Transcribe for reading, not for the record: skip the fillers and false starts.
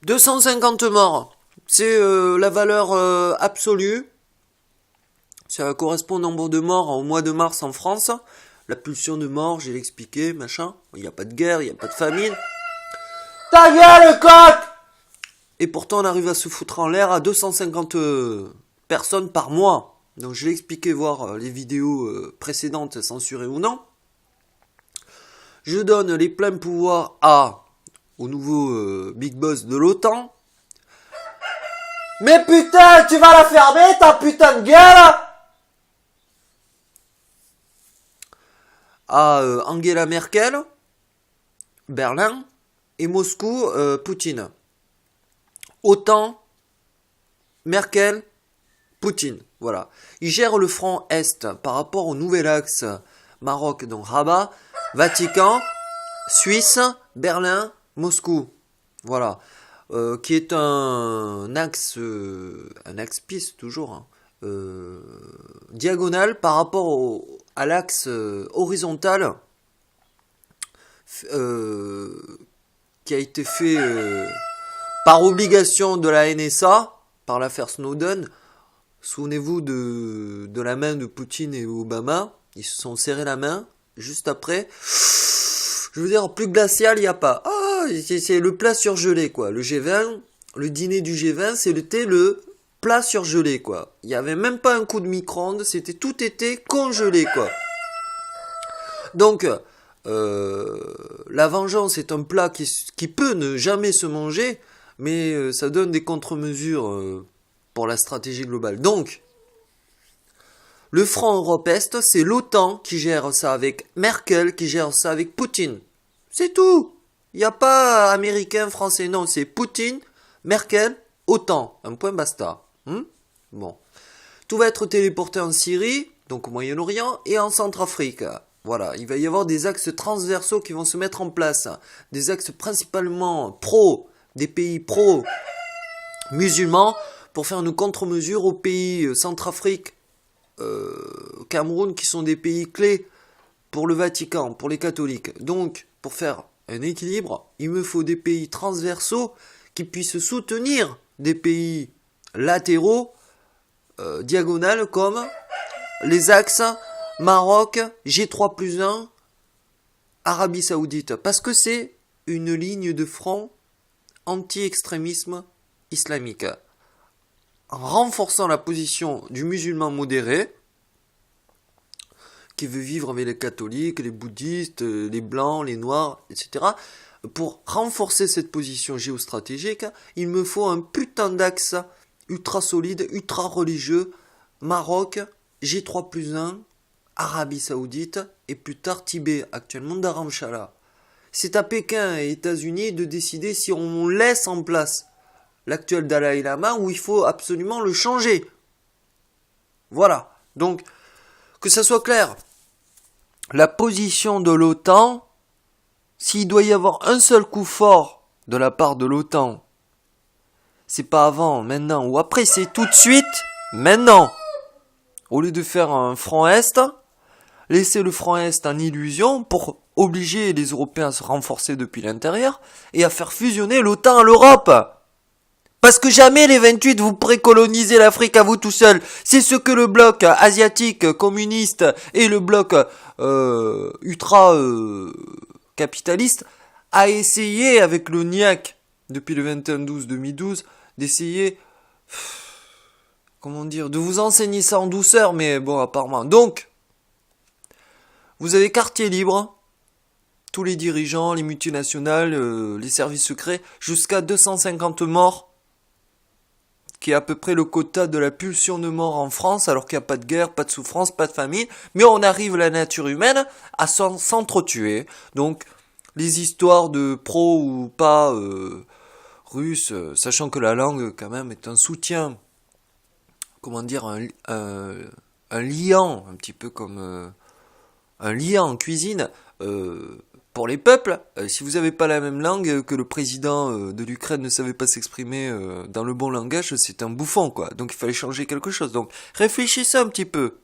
250 morts. C'est la valeur absolue. Ça correspond au nombre de morts au mois de mars en France. La pulsion de mort, j'ai expliqué, machin. Il n'y a pas de guerre, il n'y a pas de famine. Ta gueule, coq! Et pourtant, on arrive à se foutre en l'air à 250 personnes par mois. Donc, je l'ai expliqué, voir les vidéos précédentes, censurées ou non. Je donne les pleins pouvoirs au nouveau Big Boss de l'OTAN. Mais putain, tu vas la fermer, ta putain de gueule! À Angela Merkel, Berlin, et Moscou, Poutine. OTAN, Merkel, Poutine. Voilà. Il gère le front Est par rapport au nouvel axe Maroc, donc Rabat, Vatican, Suisse, Berlin, Moscou. Voilà. Qui est un axe piste toujours, hein, diagonal par rapport à l'axe horizontal qui a été fait par obligation de la NSA, par l'affaire Snowden. Souvenez-vous de la main de Poutine et Obama. Ils se sont serrés la main juste après. Je veux dire, plus glacial, il n'y a pas. C'est le plat surgelé, quoi. Le G20, le dîner du G20, c'était le plat surgelé, quoi. Il n'y avait même pas un coup de micro-ondes, tout était congelé, quoi. Donc, la vengeance est un plat qui peut ne jamais se manger, mais ça donne des contre-mesures pour la stratégie globale. Donc, le front Europe-Est, c'est l'OTAN qui gère ça avec Merkel, qui gère ça avec Poutine. C'est tout. Il n'y a pas américain, français, non, c'est Poutine, Merkel, OTAN. Un point basta. Bon. Tout va être téléporté en Syrie, donc au Moyen-Orient, et en Centrafrique. Voilà, il va y avoir des axes transversaux qui vont se mettre en place. Des axes principalement des pays pro-musulmans, pour faire une contre-mesure aux pays Centrafrique, Cameroun, qui sont des pays clés pour le Vatican, pour les catholiques. Donc, pour faire un équilibre, il me faut des pays transversaux qui puissent soutenir des pays latéraux, diagonales, comme les axes Maroc, G3+1, Arabie Saoudite. Parce que c'est une ligne de front anti-extrémisme islamique. En renforçant la position du musulman modéré, qui veut vivre avec les catholiques, les bouddhistes, les blancs, les noirs, etc. Pour renforcer cette position géostratégique, il me faut un putain d'axe ultra solide, ultra religieux, Maroc, G3+1, Arabie Saoudite, et plus tard Tibet, actuellement Dharamshala. C'est à Pékin et États-Unis de décider si on laisse en place l'actuel Dalai Lama ou il faut absolument le changer. Voilà. Donc, que ça soit clair. La position de l'OTAN, s'il doit y avoir un seul coup fort de la part de l'OTAN, c'est pas avant, maintenant ou après, c'est tout de suite, maintenant. Au lieu de faire un front Est, laisser le front Est en illusion pour obliger les Européens à se renforcer depuis l'intérieur et à faire fusionner l'OTAN à l'Europe. Parce que jamais les 28 vous précolonisez l'Afrique à vous tout seul. C'est ce que le bloc asiatique communiste et le bloc ultra capitaliste a essayé avec le NIAC depuis le 21-12-2012 d'essayer, de vous enseigner ça en douceur, mais bon, apparemment. Donc, vous avez quartier libre, tous les dirigeants, les multinationales, les services secrets, jusqu'à 250 morts, qui est à peu près le quota de la pulsion de mort en France, alors qu'il n'y a pas de guerre, pas de souffrance, pas de famine, mais on arrive, la nature humaine, à s'entretuer. Donc, les histoires de pro ou pas russe, sachant que la langue, quand même, est un soutien, un liant, un petit peu comme un liant en cuisine, pour les peuples. Si vous n'avez pas la même langue, que le président de l'Ukraine ne savait pas s'exprimer dans le bon langage, c'est un bouffon, quoi. Donc il fallait changer quelque chose. Donc réfléchissez un petit peu.